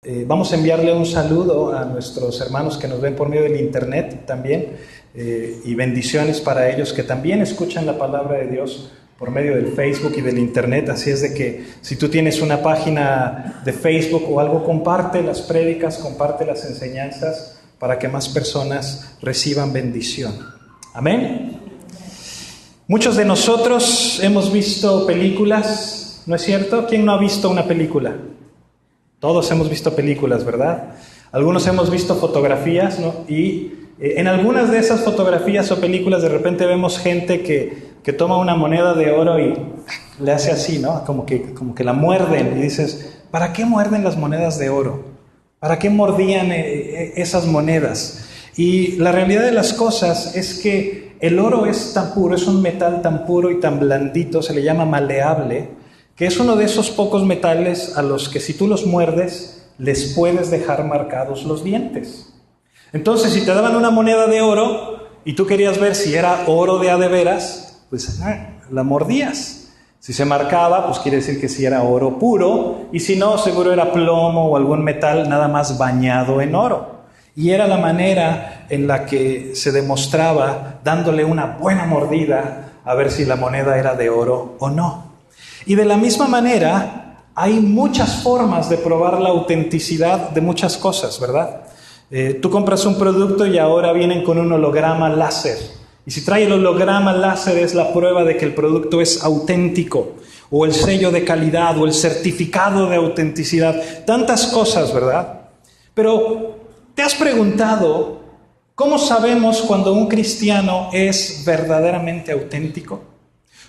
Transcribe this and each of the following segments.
Vamos a enviarle un saludo a nuestros hermanos que nos ven por medio del internet también, y bendiciones para ellos que también escuchan la palabra de Dios por medio del Facebook y del internet. Así es de que si tú tienes una página de Facebook o algo, comparte las prédicas, comparte las enseñanzas para que más personas reciban bendición. Amén. Muchos de nosotros hemos visto películas, ¿no es cierto? ¿Quién no ha visto una película? Todos hemos visto películas, ¿verdad? Algunos hemos visto fotografías, ¿no? Y en algunas de esas fotografías o películas de repente vemos gente que toma una moneda de oro y le hace así, ¿no? Como que la muerden y dices, ¿para qué muerden las monedas de oro? ¿Para qué mordían esas monedas? Y la realidad de las cosas es que el oro es tan puro, es un metal tan puro y tan blandito, se le llama maleable, que es uno de esos pocos metales a los que si tú los muerdes, les puedes dejar marcados los dientes. Entonces, si te daban una moneda de oro y tú querías ver si era oro de a de veras, pues la mordías. Si se marcaba, pues quiere decir que sí era oro puro, y si no, seguro era plomo o algún metal nada más bañado en oro. Y era la manera en la que se demostraba, dándole una buena mordida, a ver si la moneda era de oro o no. Y de la misma manera, hay muchas formas de probar la autenticidad de muchas cosas, ¿verdad? Tú compras un producto y ahora vienen con un holograma láser. Y si trae el holograma láser es la prueba de que el producto es auténtico, o el sello de calidad, o el certificado de autenticidad. Tantas cosas, ¿verdad? Pero, ¿te has preguntado cómo sabemos cuando un cristiano es verdaderamente auténtico?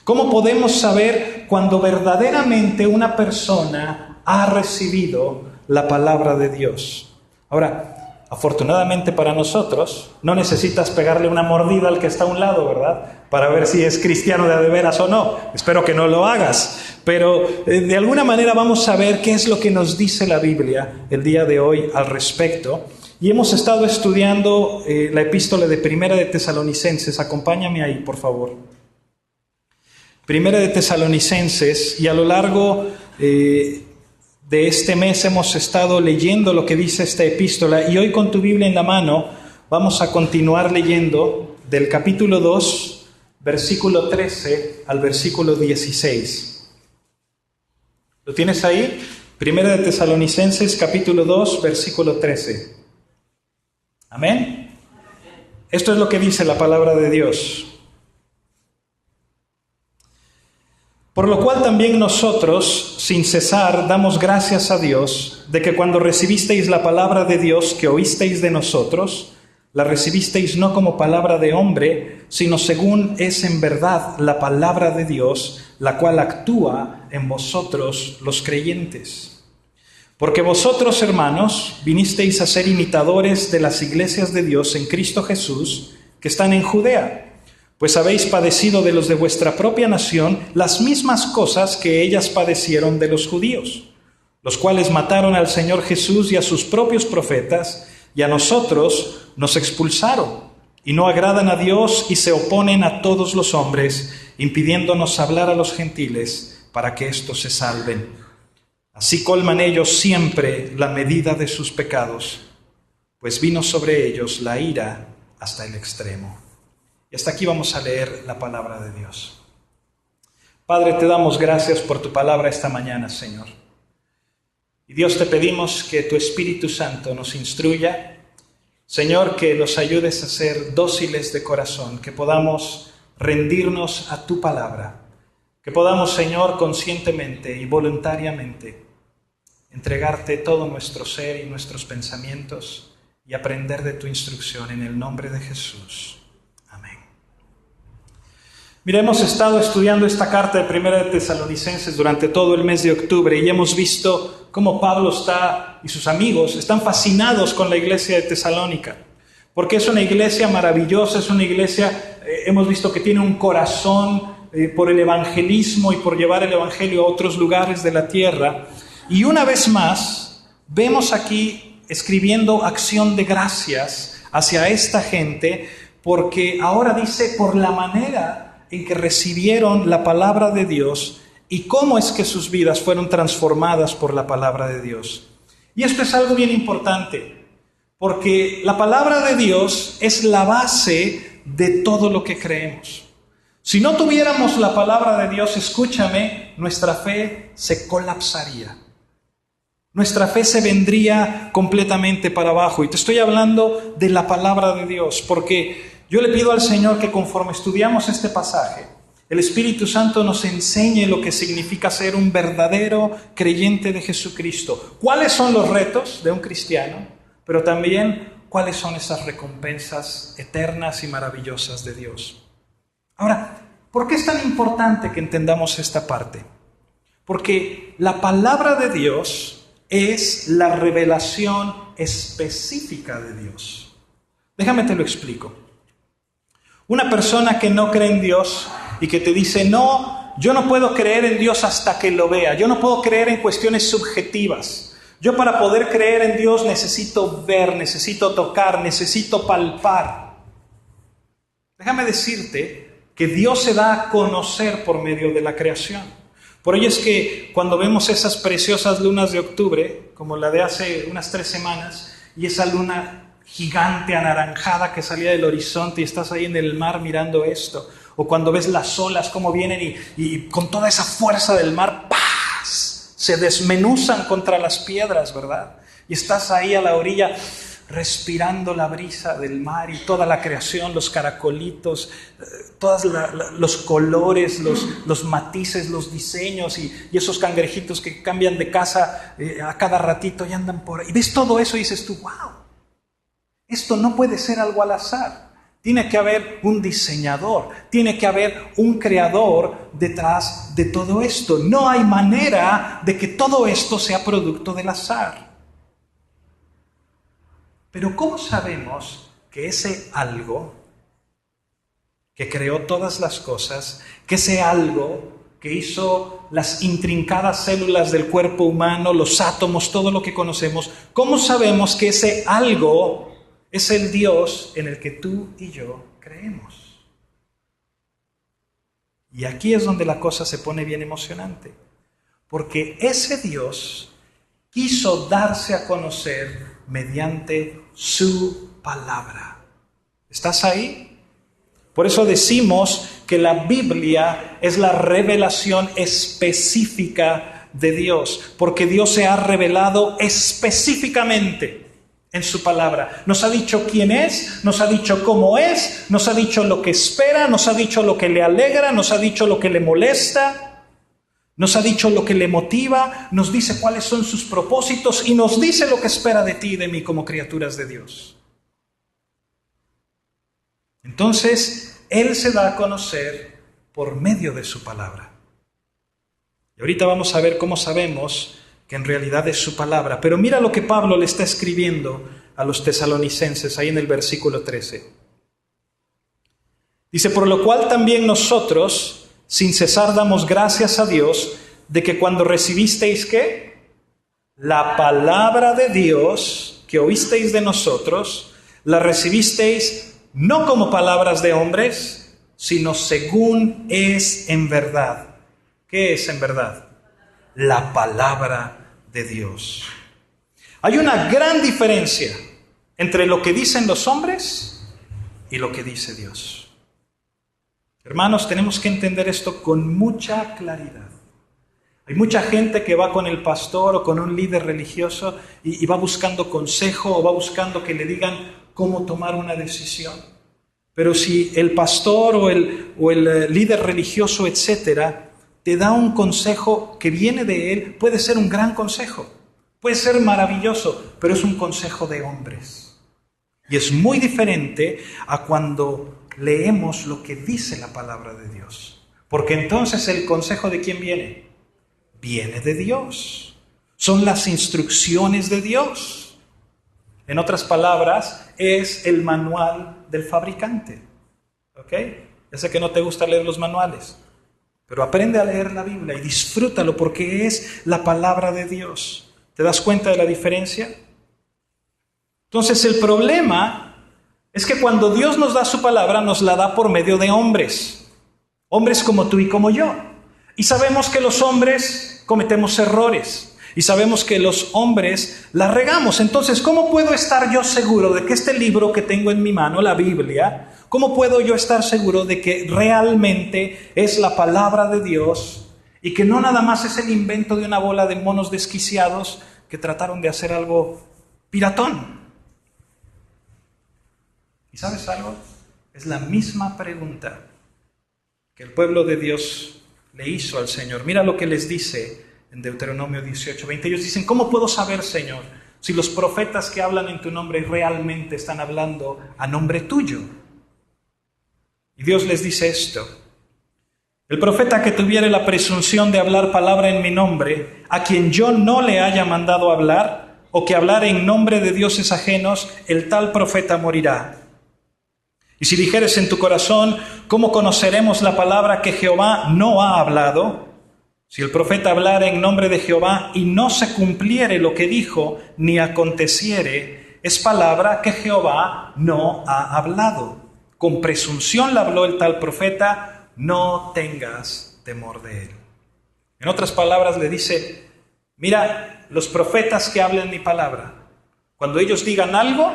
¿Cómo podemos saber cuando verdaderamente una persona ha recibido la palabra de Dios? Ahora, afortunadamente para nosotros, no necesitas pegarle una mordida al que está a un lado, ¿verdad? Para ver si es cristiano de veras o no. Espero que no lo hagas. Pero de alguna manera vamos a ver qué es lo que nos dice la Biblia el día de hoy al respecto. Y hemos estado estudiando la epístola de Primera de Tesalonicenses. Acompáñame ahí, por favor. Primera de Tesalonicenses, y a lo largo de este mes hemos estado leyendo lo que dice esta epístola, y hoy con tu Biblia en la mano vamos a continuar leyendo del capítulo 2, versículo 13 al versículo 16. ¿Lo tienes ahí? Primera de Tesalonicenses, capítulo 2, versículo 13. ¿Amén? Esto es lo que dice la palabra de Dios. Por lo cual también nosotros, sin cesar, damos gracias a Dios de que cuando recibisteis la palabra de Dios que oísteis de nosotros, la recibisteis no como palabra de hombre, sino según es en verdad la palabra de Dios, la cual actúa en vosotros los creyentes. Porque vosotros, hermanos, vinisteis a ser imitadores de las iglesias de Dios en Cristo Jesús, que están en Judea. Pues habéis padecido de los de vuestra propia nación las mismas cosas que ellas padecieron de los judíos, los cuales mataron al Señor Jesús y a sus propios profetas, y a nosotros nos expulsaron, y no agradan a Dios y se oponen a todos los hombres, impidiéndonos hablar a los gentiles para que éstos se salven. Así colman ellos siempre la medida de sus pecados, pues vino sobre ellos la ira hasta el extremo. Y hasta aquí vamos a leer la palabra de Dios. Padre, te damos gracias por tu palabra esta mañana, Señor. Y Dios, te pedimos que tu Espíritu Santo nos instruya. Señor, que nos ayudes a ser dóciles de corazón, que podamos rendirnos a tu palabra. Que podamos, Señor, conscientemente y voluntariamente entregarte todo nuestro ser y nuestros pensamientos y aprender de tu instrucción en el nombre de Jesús. Mira, hemos estado estudiando esta carta de Primera de Tesalonicenses durante todo el mes de octubre y hemos visto cómo Pablo y sus amigos están fascinados con la iglesia de Tesalónica, porque es una iglesia maravillosa, es una iglesia, hemos visto que tiene un corazón por el evangelismo y por llevar el evangelio a otros lugares de la tierra. Y una vez más, vemos aquí escribiendo acción de gracias hacia esta gente, porque ahora dice por la manera en que recibieron la palabra de Dios y cómo es que sus vidas fueron transformadas por la palabra de Dios. Y esto es algo bien importante, porque la palabra de Dios es la base de todo lo que creemos. Si no tuviéramos la palabra de Dios, escúchame, nuestra fe se colapsaría. Nuestra fe se vendría completamente para abajo. Y te estoy hablando de la palabra de Dios, porque yo le pido al Señor que conforme estudiamos este pasaje, el Espíritu Santo nos enseñe lo que significa ser un verdadero creyente de Jesucristo. ¿Cuáles son los retos de un cristiano? Pero también, ¿cuáles son esas recompensas eternas y maravillosas de Dios? Ahora, ¿por qué es tan importante que entendamos esta parte? Porque la palabra de Dios es la revelación específica de Dios. Déjame te lo explico. Una persona que no cree en Dios y que te dice, no, yo no puedo creer en Dios hasta que lo vea. Yo no puedo creer en cuestiones subjetivas. Yo para poder creer en Dios necesito ver, necesito tocar, necesito palpar. Déjame decirte que Dios se da a conocer por medio de la creación. Por ello es que cuando vemos esas preciosas lunas de octubre, como la de hace unas 3 semanas, y esa luna gigante anaranjada que salía del horizonte y estás ahí en el mar mirando esto, o cuando ves las olas cómo vienen y con toda esa fuerza del mar, ¡paz!, se desmenuzan contra las piedras, ¿verdad? Y estás ahí a la orilla respirando la brisa del mar y toda la creación, los caracolitos, todos los colores, los matices, los diseños y esos cangrejitos que cambian de casa a cada ratito y andan por ahí. Y ves todo eso y dices tú, wow, esto no puede ser algo al azar. Tiene que haber un diseñador, tiene que haber un creador detrás de todo esto. No hay manera de que todo esto sea producto del azar. Pero ¿cómo sabemos que ese algo que creó todas las cosas, que ese algo que hizo las intrincadas células del cuerpo humano, los átomos, todo lo que conocemos, cómo sabemos que ese algo es el Dios en el que tú y yo creemos? Y aquí es donde la cosa se pone bien emocionante, porque ese Dios quiso darse a conocer mediante su palabra. ¿Estás ahí? Por eso decimos que la Biblia es la revelación específica de Dios, porque Dios se ha revelado específicamente en su palabra. Nos ha dicho quién es, nos ha dicho cómo es, nos ha dicho lo que espera, nos ha dicho lo que le alegra, nos ha dicho lo que le molesta, nos ha dicho lo que le motiva, nos dice cuáles son sus propósitos y nos dice lo que espera de ti y de mí como criaturas de Dios. Entonces, Él se da a conocer por medio de su palabra. Y ahorita vamos a ver cómo sabemos que en realidad es su palabra. Pero mira lo que Pablo le está escribiendo a los tesalonicenses ahí en el versículo 13. Dice, por lo cual también nosotros, sin cesar damos gracias a Dios de que cuando recibisteis, ¿qué? La palabra de Dios que oísteis de nosotros, la recibisteis no como palabras de hombres, sino según es en verdad. ¿Qué es en verdad? La palabra de Dios. Hay una gran diferencia entre lo que dicen los hombres y lo que dice Dios. Hermanos, tenemos que entender esto con mucha claridad. Hay mucha gente que va con el pastor o con un líder religioso y va buscando consejo o va buscando que le digan cómo tomar una decisión. Pero si el pastor o el líder religioso, etcétera, te da un consejo que viene de él, puede ser un gran consejo, puede ser maravilloso, pero es un consejo de hombres. Y es muy diferente a cuando leemos lo que dice la palabra de Dios. Porque entonces el consejo ¿de quién viene? Viene de Dios. Son las instrucciones de Dios. En otras palabras, es el manual del fabricante. ¿Ok? Ya sé que no te gusta leer los manuales, pero aprende a leer la Biblia y disfrútalo porque es la palabra de Dios. ¿Te das cuenta de la diferencia? Entonces el problema es que cuando Dios nos da su palabra, nos la da por medio de hombres. Hombres como tú y como yo. Y sabemos que los hombres cometemos errores. Y sabemos que los hombres la regamos. Entonces, ¿cómo puedo estar yo seguro de que este libro que tengo en mi mano, la Biblia, cómo puedo yo estar seguro de que realmente es la palabra de Dios y que no nada más es el invento de una bola de monos desquiciados que trataron de hacer algo piratón? ¿Y sabes algo? Es la misma pregunta que el pueblo de Dios le hizo al Señor. Mira lo que les dice en Deuteronomio 18:20. Ellos dicen, ¿cómo puedo saber, Señor, si los profetas que hablan en tu nombre realmente están hablando a nombre tuyo? Y Dios les dice esto: el profeta que tuviere la presunción de hablar palabra en mi nombre, a quien yo no le haya mandado hablar, o que hablare en nombre de dioses ajenos, el tal profeta morirá. Y si dijeres en tu corazón, ¿cómo conoceremos la palabra que Jehová no ha hablado? Si el profeta hablare en nombre de Jehová y no se cumpliere lo que dijo, ni aconteciere, es palabra que Jehová no ha hablado. Con presunción le habló el tal profeta, no tengas temor de él. En otras palabras le dice, mira, los profetas que hablan mi palabra, cuando ellos digan algo,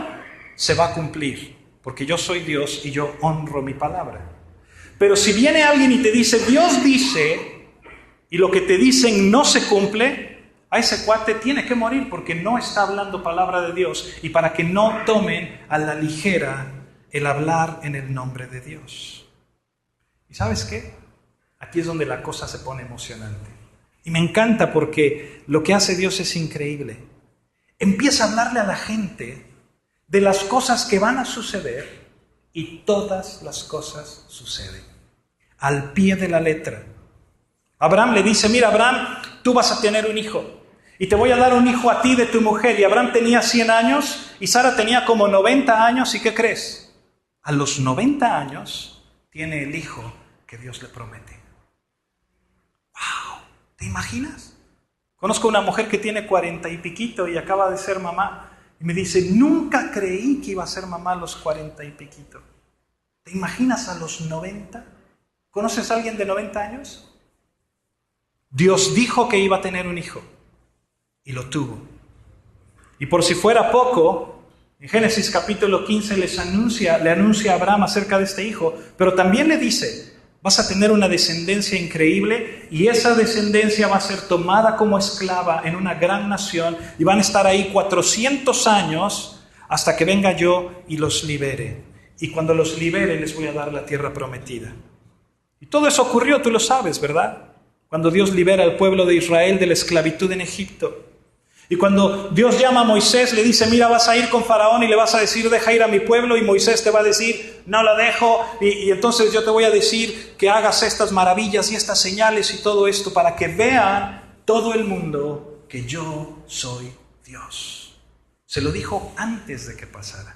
se va a cumplir. Porque yo soy Dios y yo honro mi palabra. Pero si viene alguien y te dice, Dios dice, y lo que te dicen no se cumple, a ese cuate tiene que morir porque no está hablando palabra de Dios. Y para que no tomen a la ligera el hablar en el nombre de Dios. ¿Y sabes qué? Aquí es donde la cosa se pone emocionante. Y me encanta porque lo que hace Dios es increíble. Empieza a hablarle a la gente de las cosas que van a suceder, y todas las cosas suceden al pie de la letra. Abraham le dice, mira Abraham, tú vas a tener un hijo y te voy a dar un hijo a ti de tu mujer. Y Abraham tenía 100 años y Sara tenía como 90 años. ¿Y qué crees? A los 90 años tiene el hijo que Dios le promete. ¡Wow! ¿Te imaginas? Conozco una mujer que tiene 40 y piquito y acaba de ser mamá. Y me dice, nunca creí que iba a ser mamá a los 40 y piquito. ¿Te imaginas a los 90? ¿Conoces a alguien de 90 años? Dios dijo que iba a tener un hijo y lo tuvo. Y por si fuera poco, en Génesis capítulo 15 le anuncia a Abraham acerca de este hijo, pero también le dice, vas a tener una descendencia increíble y esa descendencia va a ser tomada como esclava en una gran nación y van a estar ahí 400 años hasta que venga yo y los libere. Y cuando los libere les voy a dar la tierra prometida. Y todo eso ocurrió, tú lo sabes, ¿verdad? Cuando Dios libera al pueblo de Israel de la esclavitud en Egipto. Y cuando Dios llama a Moisés, le dice, mira, vas a ir con Faraón y le vas a decir, deja ir a mi pueblo. Y Moisés te va a decir, no lo dejo. Y entonces yo te voy a decir que hagas estas maravillas y estas señales y todo esto para que vean todo el mundo que yo soy Dios. Se lo dijo antes de que pasara.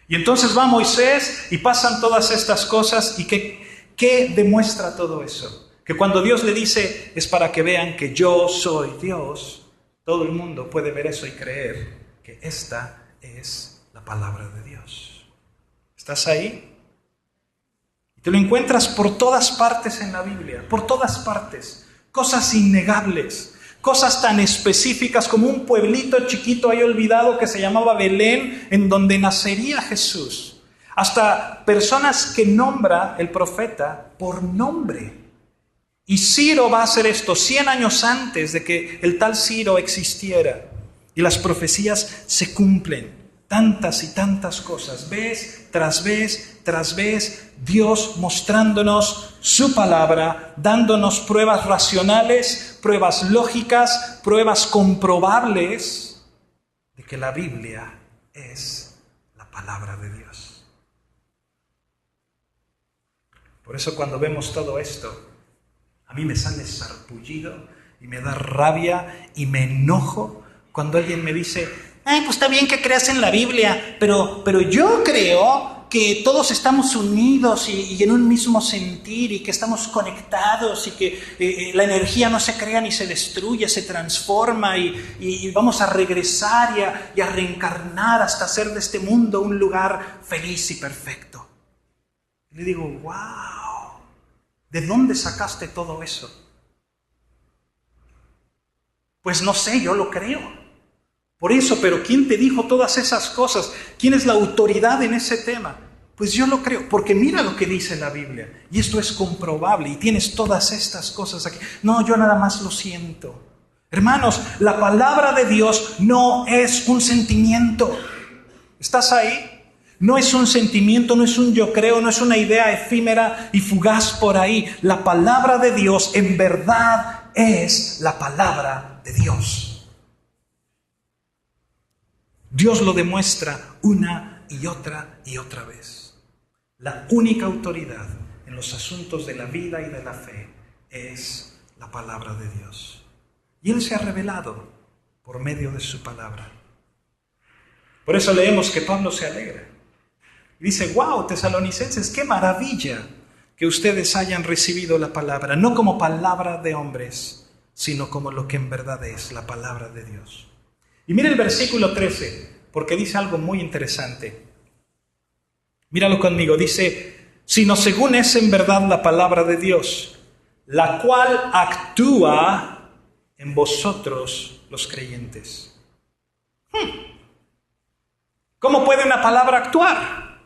Y entonces va Moisés y pasan todas estas cosas. ¿Y qué demuestra todo eso? Que cuando Dios le dice, es para que vean que yo soy Dios. Todo el mundo puede ver eso y creer que esta es la palabra de Dios. ¿Estás ahí? Y te lo encuentras por todas partes en la Biblia, por todas partes. Cosas innegables, cosas tan específicas como un pueblito chiquito ahí olvidado que se llamaba Belén, en donde nacería Jesús. Hasta personas que nombra el profeta por nombre. Y Ciro va a hacer esto 100 años antes de que el tal Ciro existiera. Y las profecías se cumplen. Tantas y tantas cosas. Vez tras vez tras vez, Dios mostrándonos su palabra, dándonos pruebas racionales, pruebas lógicas, pruebas comprobables de que la Biblia es la palabra de Dios. Por eso cuando vemos todo esto, a mí me sale sarpullido y me da rabia y me enojo cuando alguien me dice, ay, pues está bien que creas en la Biblia, pero yo creo que todos estamos unidos y en un mismo sentir y que estamos conectados y que la energía no se crea ni se destruye, se transforma y vamos a regresar y a reencarnar hasta hacer de este mundo un lugar feliz y perfecto. Y le digo, wow. ¿De dónde sacaste todo eso? Pues no sé, yo lo creo. Por eso, pero ¿quién te dijo todas esas cosas? ¿Quién es la autoridad en ese tema? Pues yo lo creo, porque mira lo que dice la Biblia. Y esto es comprobable, y tienes todas estas cosas aquí. No, yo nada más lo siento. Hermanos, la palabra de Dios no es un sentimiento. ¿Estás ahí? No es un sentimiento, no es un yo creo, no es una idea efímera y fugaz por ahí. La palabra de Dios en verdad es la palabra de Dios. Dios lo demuestra una y otra vez. La única autoridad en los asuntos de la vida y de la fe es la palabra de Dios. Y Él se ha revelado por medio de su palabra. Por eso leemos que Pablo se alegra. Y dice, wow, tesalonicenses, qué maravilla que ustedes hayan recibido la palabra, no como palabra de hombres, sino como lo que en verdad es la palabra de Dios. Y mira el versículo 13, porque dice algo muy interesante. Míralo conmigo, dice, sino según es en verdad la palabra de Dios, la cual actúa en vosotros los creyentes. ¿Cómo puede una palabra actuar?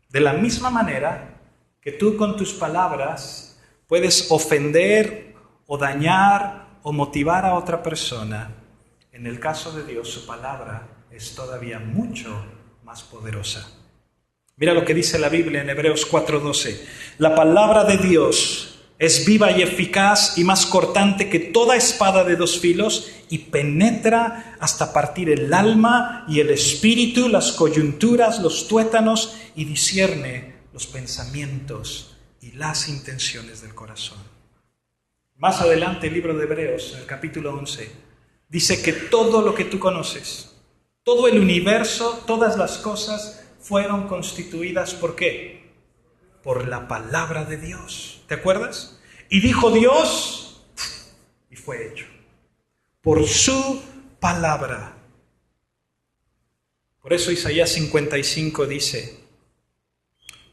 De la misma manera que tú con tus palabras puedes ofender o dañar o motivar a otra persona, en el caso de Dios su palabra es todavía mucho más poderosa. Mira lo que dice la Biblia en Hebreos 4:12. La palabra de Dios es viva y eficaz y más cortante que toda espada de dos filos y penetra hasta partir el alma y el espíritu, las coyunturas, los tuétanos y discierne los pensamientos y las intenciones del corazón. Más adelante el libro de Hebreos, en el capítulo 11, dice que todo lo que tú conoces, todo el universo, todas las cosas fueron constituidas ¿por qué? Por la palabra de Dios. ¿Te acuerdas? Y dijo Dios, y fue hecho. Por su palabra. Por eso Isaías 55 dice,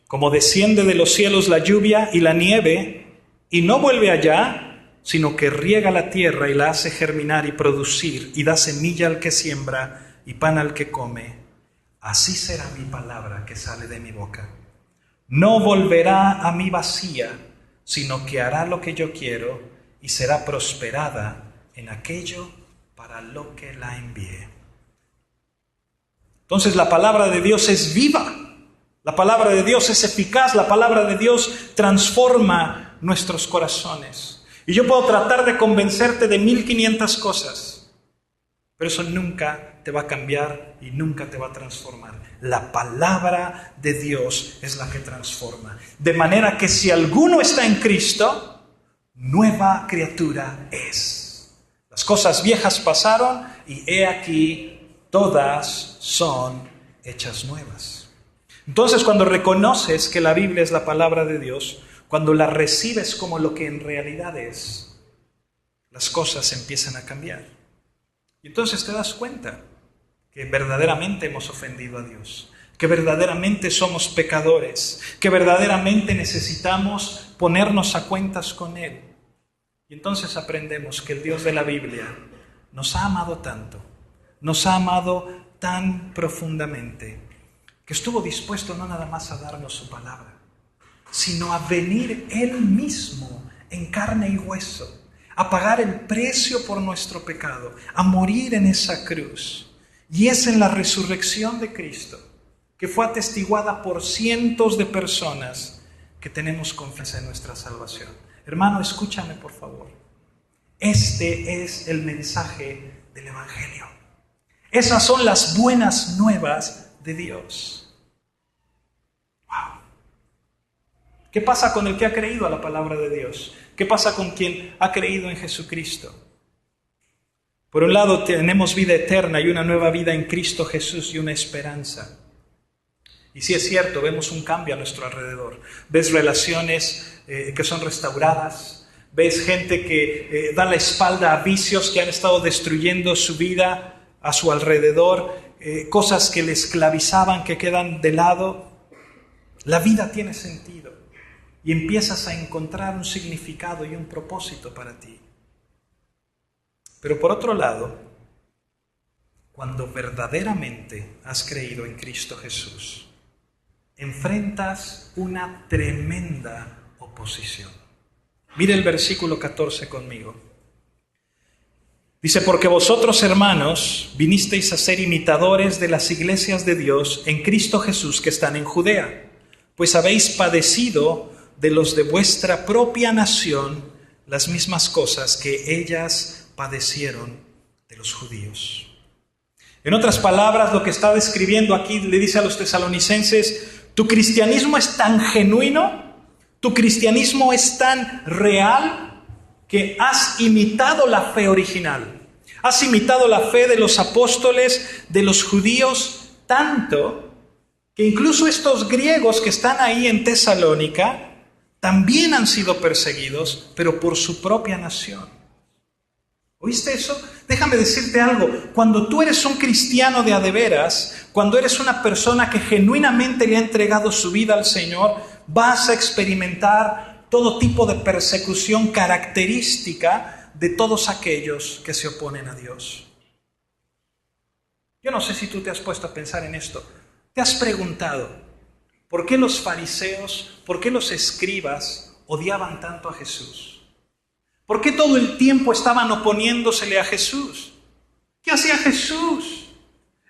como desciende de los cielos la lluvia y la nieve, y no vuelve allá, sino que riega la tierra y la hace germinar y producir, y da semilla al que siembra y pan al que come, así será mi palabra que sale de mi boca. No volverá a mí vacía, sino que hará lo que yo quiero y será prosperada en aquello para lo que la envié. Entonces la palabra de Dios es viva, la palabra de Dios es eficaz, la palabra de Dios transforma nuestros corazones. Y yo puedo tratar de convencerte de 1500 cosas, pero eso nunca te va a cambiar y nunca te va a transformar. La palabra de Dios es la que transforma. De manera que si alguno está en Cristo, nueva criatura es. Las cosas viejas pasaron y he aquí, todas son hechas nuevas. Entonces, cuando reconoces que la Biblia es la palabra de Dios, cuando la recibes como lo que en realidad es, las cosas empiezan a cambiar. Y entonces te das cuenta que verdaderamente hemos ofendido a Dios, que verdaderamente somos pecadores, que verdaderamente necesitamos ponernos a cuentas con Él. Y entonces aprendemos que el Dios de la Biblia nos ha amado tanto, nos ha amado tan profundamente, que estuvo dispuesto no nada más a darnos su palabra, sino a venir Él mismo en carne y hueso, a pagar el precio por nuestro pecado, a morir en esa cruz. Y es en la resurrección de Cristo, que fue atestiguada por cientos de personas, que tenemos confianza en nuestra salvación. Hermano, escúchame por favor. Este es el mensaje del Evangelio. Esas son las buenas nuevas de Dios. Wow. ¿Qué pasa con el que ha creído a la palabra de Dios? ¿Qué pasa con quien ha creído en Jesucristo? Por un lado tenemos vida eterna y una nueva vida en Cristo Jesús y una esperanza. Y sí es cierto, vemos un cambio a nuestro alrededor. Ves relaciones que son restauradas. Ves gente que da la espalda a vicios que han estado destruyendo su vida a su alrededor. Cosas que le esclavizaban que quedan de lado. La vida tiene sentido. Y empiezas a encontrar un significado y un propósito para ti. Pero por otro lado, cuando verdaderamente has creído en Cristo Jesús, enfrentas una tremenda oposición. Mire el versículo 14 conmigo. Dice, porque vosotros, hermanos, vinisteis a ser imitadores de las iglesias de Dios en Cristo Jesús que están en Judea, pues habéis padecido de los de vuestra propia nación las mismas cosas que ellas padecieron de los judíos. En otras palabras, lo que está describiendo aquí, le dice a los tesalonicenses, tu cristianismo es tan genuino, tu cristianismo es tan real, que has imitado la fe original. Has imitado la fe de los apóstoles, de los judíos, tanto que incluso estos griegos que están ahí en Tesalónica también han sido perseguidos, pero por su propia nación. ¿Oíste eso? Déjame decirte algo. Cuando tú eres un cristiano de a de veras, cuando eres una persona que genuinamente le ha entregado su vida al Señor, vas a experimentar todo tipo de persecución característica de todos aquellos que se oponen a Dios. Yo no sé si tú te has puesto a pensar en esto. ¿Te has preguntado por qué los fariseos, por qué los escribas odiaban tanto a Jesús? ¿Por qué todo el tiempo estaban oponiéndosele a Jesús? ¿Qué hacía Jesús?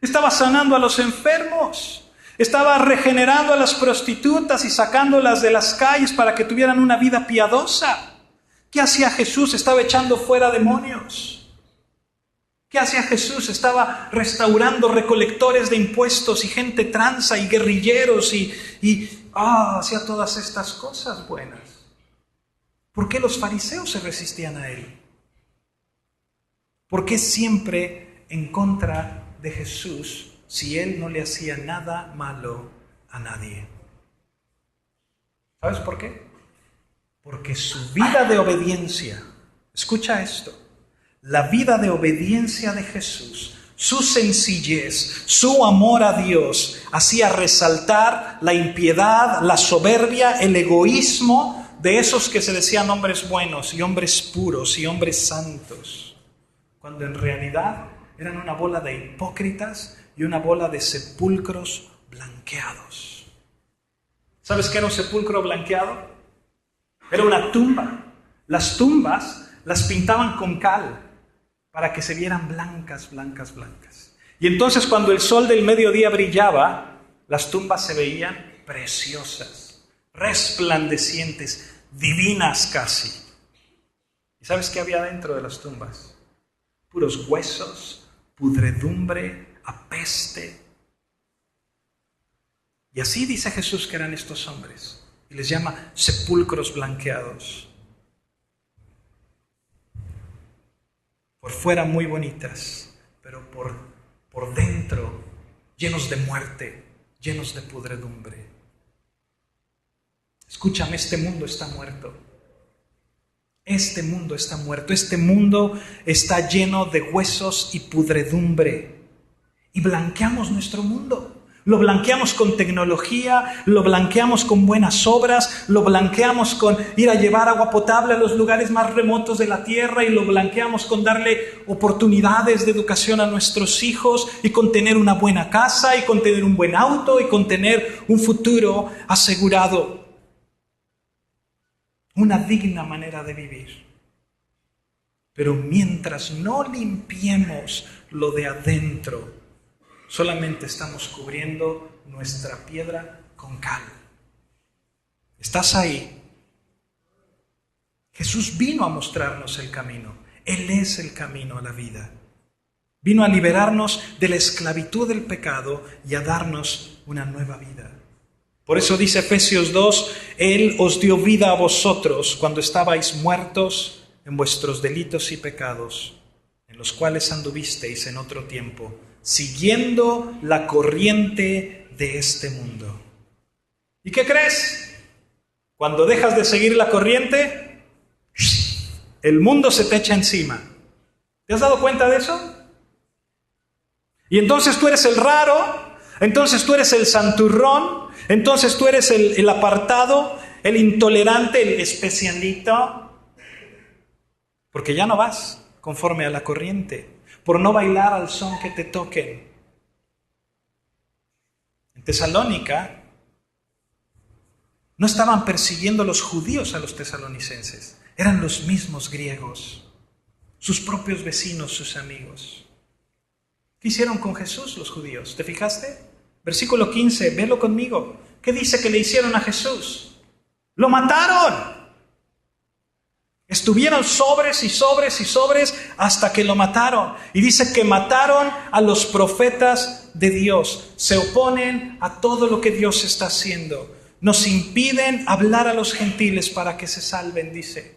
Estaba sanando a los enfermos, estaba regenerando a las prostitutas y sacándolas de las calles para que tuvieran una vida piadosa. ¿Qué hacía Jesús? Estaba echando fuera demonios. ¿Qué hacía Jesús? Estaba restaurando recolectores de impuestos y gente tranza y guerrilleros hacía todas estas cosas buenas. ¿Por qué los fariseos se resistían a él? ¿Por qué siempre en contra de Jesús si él no le hacía nada malo a nadie? ¿Sabes por qué? Porque su vida de obediencia, escucha esto, la vida de obediencia de Jesús, su sencillez, su amor a Dios, hacía resaltar la impiedad, la soberbia, el egoísmo de esos que se decían hombres buenos y hombres puros y hombres santos, cuando en realidad eran una bola de hipócritas y una bola de sepulcros blanqueados. ¿Sabes qué era un sepulcro blanqueado? Era una tumba. Las tumbas las pintaban con cal para que se vieran blancas, blancas, blancas. Y entonces cuando el sol del mediodía brillaba, las tumbas se veían preciosas, resplandecientes, divinas casi. ¿Y sabes qué había dentro de las tumbas? Puros huesos, pudredumbre, apeste. Y así dice Jesús que eran estos hombres. Y les llama sepulcros blanqueados. Por fuera muy bonitas, pero por dentro llenos de muerte, llenos de pudredumbre. Escúchame, este mundo está muerto. Este mundo está muerto. Este mundo está lleno de huesos y pudredumbre. Y blanqueamos nuestro mundo. Lo blanqueamos con tecnología, lo blanqueamos con buenas obras, lo blanqueamos con ir a llevar agua potable a los lugares más remotos de la tierra y lo blanqueamos con darle oportunidades de educación a nuestros hijos y con tener una buena casa y con tener un buen auto y con tener un futuro asegurado. Una digna manera de vivir. Pero mientras no limpiemos lo de adentro, solamente estamos cubriendo nuestra piedra con cal. ¿Estás ahí? Jesús vino a mostrarnos el camino. Él es el camino a la vida. Vino a liberarnos de la esclavitud del pecado y a darnos una nueva vida. Por eso dice Efesios 2, Él os dio vida a vosotros cuando estabais muertos en vuestros delitos y pecados, en los cuales anduvisteis en otro tiempo, siguiendo la corriente de este mundo. ¿Y qué crees? Cuando dejas de seguir la corriente, el mundo se te echa encima. ¿Te has dado cuenta de eso? Y entonces tú eres el raro, entonces tú eres el santurrón, entonces tú eres el apartado, el intolerante, el especialito, porque ya no vas conforme a la corriente, por no bailar al son que te toquen. En Tesalónica no estaban persiguiendo los judíos a los tesalonicenses, eran los mismos griegos, sus propios vecinos, sus amigos. ¿Qué hicieron con Jesús los judíos? ¿Te fijaste? Versículo 15, velo conmigo. ¿Qué dice que le hicieron a Jesús? ¡Lo mataron! Estuvieron sobres y sobres y sobres hasta que lo mataron. Y dice que mataron a los profetas de Dios. Se oponen a todo lo que Dios está haciendo. Nos impiden hablar a los gentiles para que se salven, dice.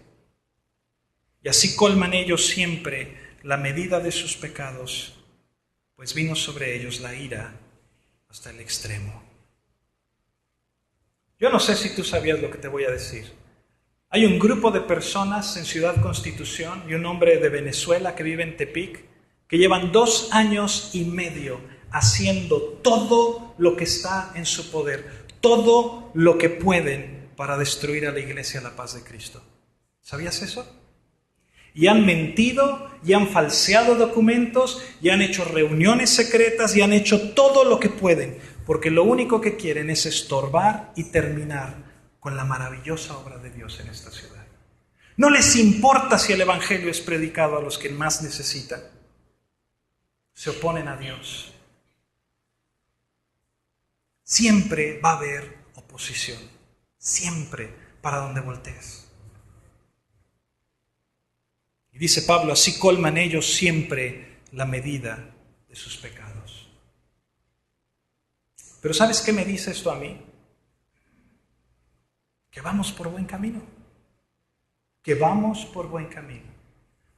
Y así colman ellos siempre la medida de sus pecados, pues vino sobre ellos la ira hasta el extremo. Yo no sé si tú sabías lo que te voy a decir. Hay un grupo de personas en Ciudad Constitución y un hombre de Venezuela que vive en Tepic que llevan 2 años y medio haciendo todo lo que está en su poder, todo lo que pueden para destruir a la Iglesia La Paz de Cristo. ¿Sabías eso? Y han mentido, y han falseado documentos, y han hecho reuniones secretas, y han hecho todo lo que pueden, porque lo único que quieren es estorbar y terminar con la maravillosa obra de Dios en esta ciudad. No les importa si el Evangelio es predicado a los que más necesitan. Se oponen a Dios. Siempre va a haber oposición, siempre, para donde voltees. Y dice Pablo, así colman ellos siempre la medida de sus pecados. Pero ¿sabes qué me dice esto a mí? Que vamos por buen camino. Que vamos por buen camino.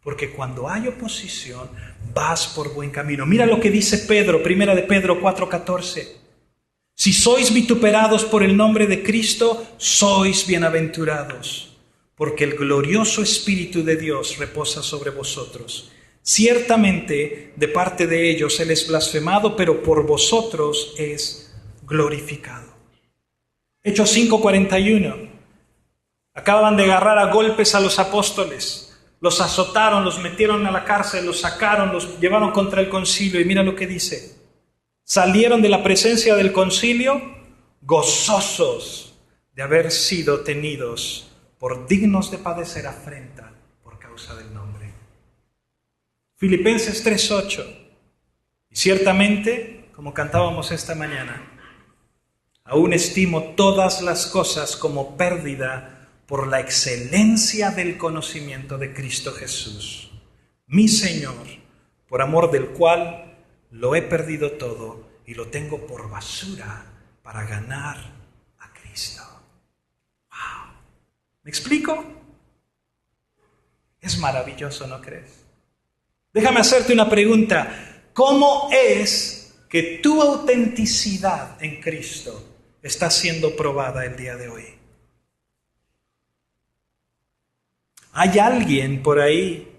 Porque cuando hay oposición, vas por buen camino. Mira lo que dice Pedro, primera de Pedro 4:14. Si sois vituperados por el nombre de Cristo, sois bienaventurados, porque el glorioso Espíritu de Dios reposa sobre vosotros. Ciertamente, de parte de ellos Él es blasfemado, pero por vosotros es glorificado. Hechos 5:41. Acaban de agarrar a golpes a los apóstoles. Los azotaron, los metieron a la cárcel, los sacaron, los llevaron contra el concilio. Y mira lo que dice. Salieron de la presencia del concilio gozosos de haber sido tenidos por dignos de padecer afrenta por causa del nombre. Filipenses 3:8. Y ciertamente, como cantábamos esta mañana, aún estimo todas las cosas como pérdida por la excelencia del conocimiento de Cristo Jesús, mi Señor, por amor del cual lo he perdido todo y lo tengo por basura para ganar a Cristo. ¡Wow! ¿Me explico? Es maravilloso, ¿no crees? Déjame hacerte una pregunta. ¿Cómo es que tu autenticidad en Cristo está siendo probada el día de hoy? ¿Hay alguien por ahí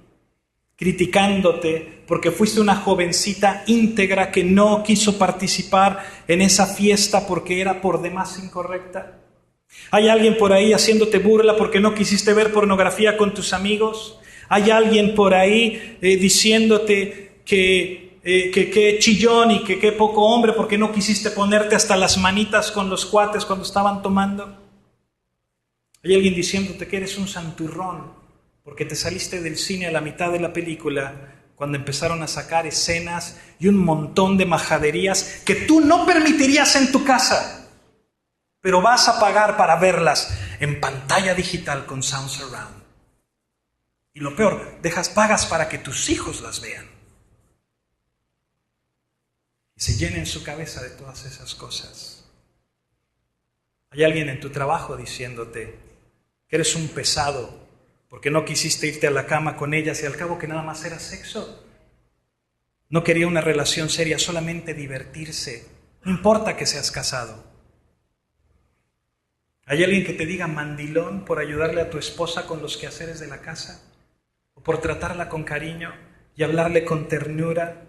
criticándote porque fuiste una jovencita íntegra que no quiso participar en esa fiesta porque era por demás incorrecta? ¿Hay alguien por ahí haciéndote burla porque no quisiste ver pornografía con tus amigos? ¿Hay alguien por ahí diciéndote que chillón y que qué poco hombre porque no quisiste ponerte hasta las manitas con los cuates cuando estaban tomando? ¿Hay alguien diciéndote que eres un santurrón porque te saliste del cine a la mitad de la película cuando empezaron a sacar escenas y un montón de majaderías que tú no permitirías en tu casa, pero vas a pagar para verlas en pantalla digital con Sound Surround? Y lo peor, pagas para que tus hijos las vean y se llenen su cabeza de todas esas cosas. Hay alguien en tu trabajo diciéndote que eres un pesado porque no quisiste irte a la cama con ellas y al cabo que nada más era sexo. No quería una relación seria, solamente divertirse. No importa que seas casado. ¿Hay alguien que te diga mandilón por ayudarle a tu esposa con los quehaceres de la casa? ¿O por tratarla con cariño y hablarle con ternura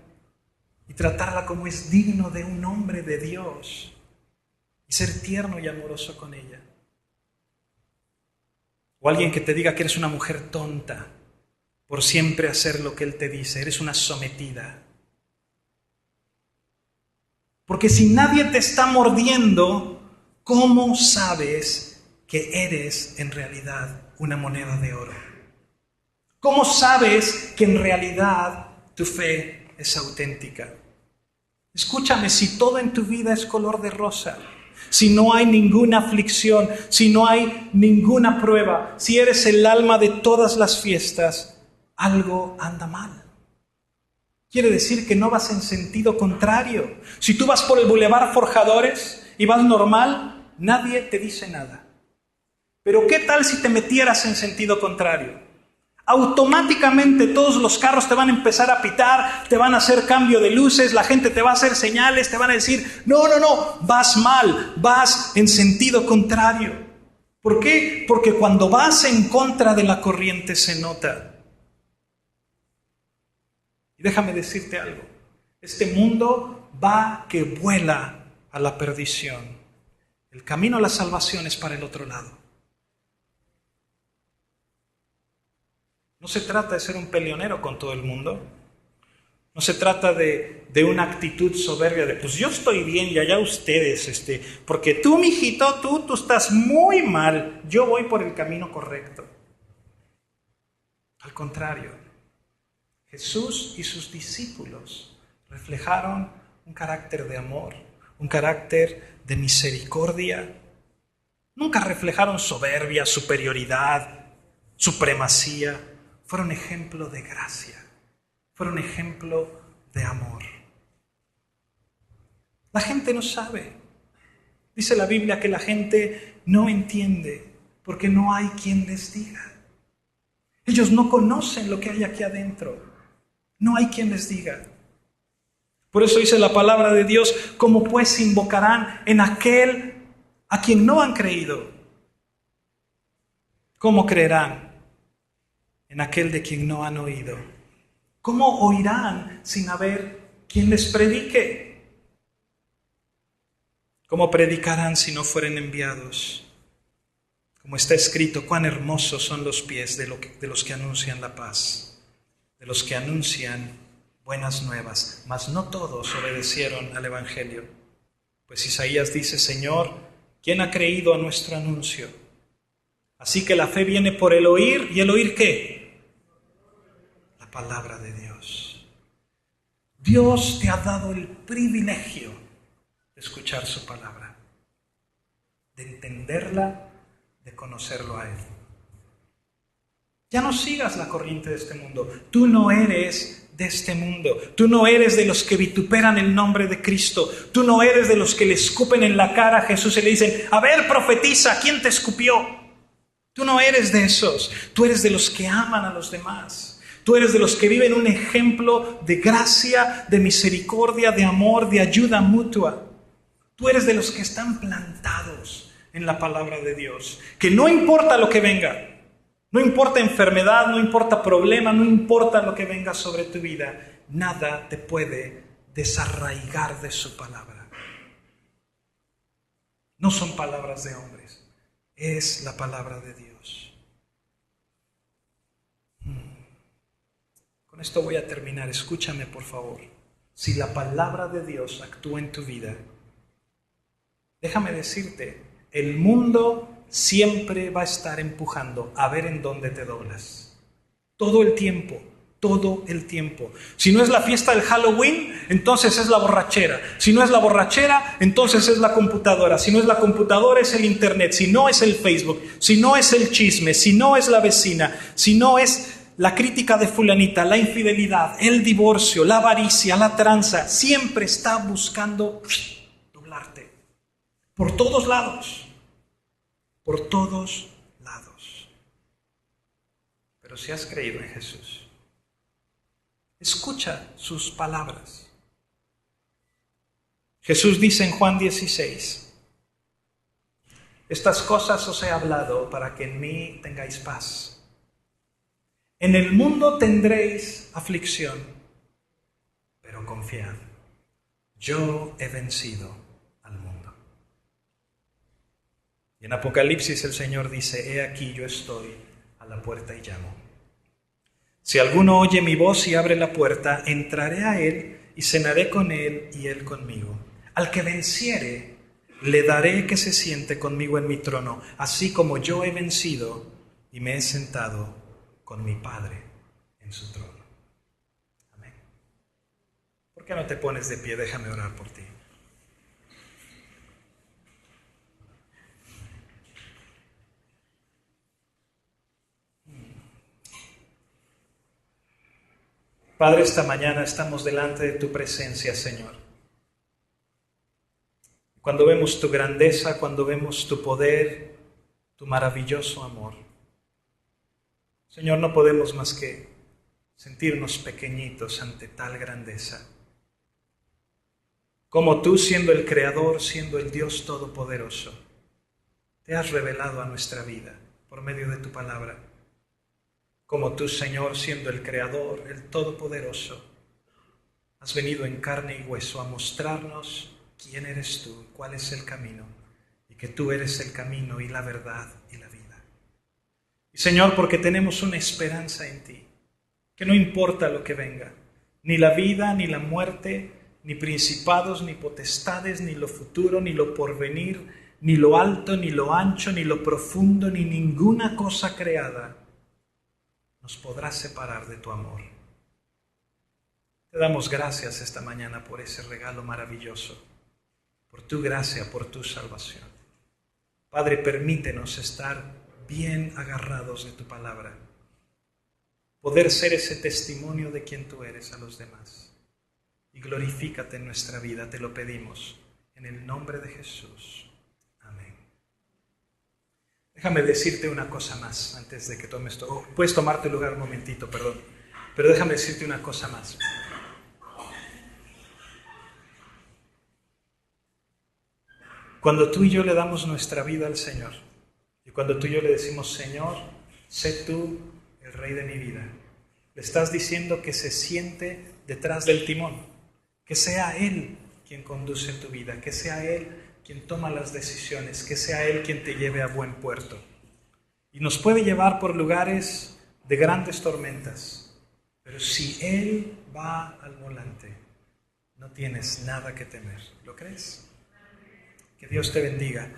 y tratarla como es digno de un hombre de Dios y ser tierno y amoroso con ella? ¿O alguien que te diga que eres una mujer tonta por siempre hacer lo que Él te dice. Eres una sometida. Porque si nadie te está mordiendo, ¿cómo sabes que eres en realidad una moneda de oro? ¿Cómo sabes que en realidad tu fe es auténtica? Escúchame, si todo en tu vida es color de rosa, si no hay ninguna aflicción, si no hay ninguna prueba, si eres el alma de todas las fiestas, algo anda mal. Quiere decir que no vas en sentido contrario. Si tú vas por el Boulevard Forjadores y vas normal, nadie te dice nada. Pero ¿qué tal si te metieras en sentido contrario? Automáticamente todos los carros te van a empezar a pitar, te van a hacer cambio de luces, la gente te va a hacer señales, te van a decir, no, vas mal, vas en sentido contrario. ¿Por qué? Porque cuando vas en contra de la corriente se nota. Y déjame decirte algo, este mundo va que vuela a la perdición. El camino a la salvación es para el otro lado. No se trata de ser un peleonero con todo el mundo. No se trata de una actitud soberbia de, pues yo estoy bien y allá ustedes, porque tú, mijito, tú estás muy mal. Yo voy por el camino correcto. Al contrario, Jesús y sus discípulos reflejaron un carácter de amor, un carácter de misericordia. Nunca reflejaron soberbia, superioridad, supremacía. Fueron ejemplo de gracia, fueron ejemplo de amor. La gente no sabe. Dice la Biblia que la gente no entiende porque no hay quien les diga. Ellos no conocen lo que hay aquí adentro. No hay quien les diga. Por eso dice la palabra de Dios, ¿cómo pues invocarán en aquel a quien no han creído? ¿Cómo creerán en aquel de quien no han oído? ¿Cómo oirán sin haber quien les predique? ¿Cómo predicarán si no fueren enviados? Como está escrito, cuán hermosos son los pies de los que anuncian la paz, de los que anuncian buenas nuevas, mas no todos obedecieron al Evangelio. Pues Isaías dice, Señor, ¿quién ha creído a nuestro anuncio? Así que la fe viene por el oír, ¿y el oír qué? La palabra de Dios. Dios te ha dado el privilegio de escuchar su palabra, de entenderla, de conocerlo a Él. Ya no sigas la corriente de este mundo. Tú no eres de este mundo. Tú no eres de los que vituperan el nombre de Cristo. Tú no eres de los que le escupen en la cara a Jesús y le dicen, a ver, profetiza, ¿quién te escupió? Tú no eres de esos. Tú eres de los que aman a los demás. Tú eres de los que viven un ejemplo de gracia, de misericordia, de amor, de ayuda mutua. Tú eres de los que están plantados en la palabra de Dios. Que no importa lo que venga. No importa enfermedad, no importa problema, no importa lo que venga sobre tu vida, nada te puede desarraigar de su palabra. No son palabras de hombres, es la palabra de Dios. Con esto voy a terminar, escúchame por favor. Si la palabra de Dios actúa en tu vida, déjame decirte, el mundo siempre va a estar empujando a ver en dónde te doblas. Todo el tiempo, todo el tiempo. Si no es la fiesta del Halloween, entonces es la borrachera. Si no es la borrachera, entonces es la computadora. Si no es la computadora, es el internet. Si no es el Facebook, si no es el chisme, si no es la vecina, si no es la crítica de fulanita, la infidelidad, el divorcio, la avaricia, la tranza, siempre está buscando doblarte. Por todos lados. Por todos lados. Pero si has creído en Jesús, escucha sus palabras. Jesús dice en Juan 16, estas cosas os he hablado para que en mí tengáis paz. En el mundo tendréis aflicción, pero confiad, yo he vencido al mundo. Y en Apocalipsis el Señor dice, he aquí yo estoy a la puerta y llamo. Si alguno oye mi voz y abre la puerta, entraré a él y cenaré con él y él conmigo. Al que venciere, le daré que se siente conmigo en mi trono, así como yo he vencido y me he sentado con mi Padre en su trono. Amén. ¿Por qué no te pones de pie? Déjame orar por ti. Padre, esta mañana estamos delante de tu presencia, Señor. Cuando vemos tu grandeza, cuando vemos tu poder, tu maravilloso amor, Señor, no podemos más que sentirnos pequeñitos ante tal grandeza. Como tú, siendo el Creador, siendo el Dios Todopoderoso, te has revelado a nuestra vida por medio de tu palabra. Como tú, Señor, siendo el Creador, el Todopoderoso, has venido en carne y hueso a mostrarnos quién eres tú, cuál es el camino, y que tú eres el camino y la verdad y la vida. Y Señor, porque tenemos una esperanza en ti, que no importa lo que venga, ni la vida, ni la muerte, ni principados, ni potestades, ni lo futuro, ni lo porvenir, ni lo alto, ni lo ancho, ni lo profundo, ni ninguna cosa creada nos podrá separar de tu amor. Te damos gracias esta mañana por ese regalo maravilloso, por tu gracia, por tu salvación. Padre, permítenos estar bien agarrados de tu palabra, poder ser ese testimonio de quien tú eres a los demás. Y glorifícate en nuestra vida, te lo pedimos, en el nombre de Jesús. Amén. Déjame decirte una cosa más antes de que tomes todo. Puedes tomar tu lugar un momentito, perdón. Pero déjame decirte una cosa más. Cuando tú y yo le damos nuestra vida al Señor, y cuando tú y yo le decimos, Señor, sé tú el Rey de mi vida, le estás diciendo que se siente detrás del timón, que sea Él quien conduce tu vida, que sea Él quien toma las decisiones, que sea Él quien te lleve a buen puerto. Y nos puede llevar por lugares de grandes tormentas, pero si Él va al volante, no tienes nada que temer. ¿Lo crees? Que Dios te bendiga.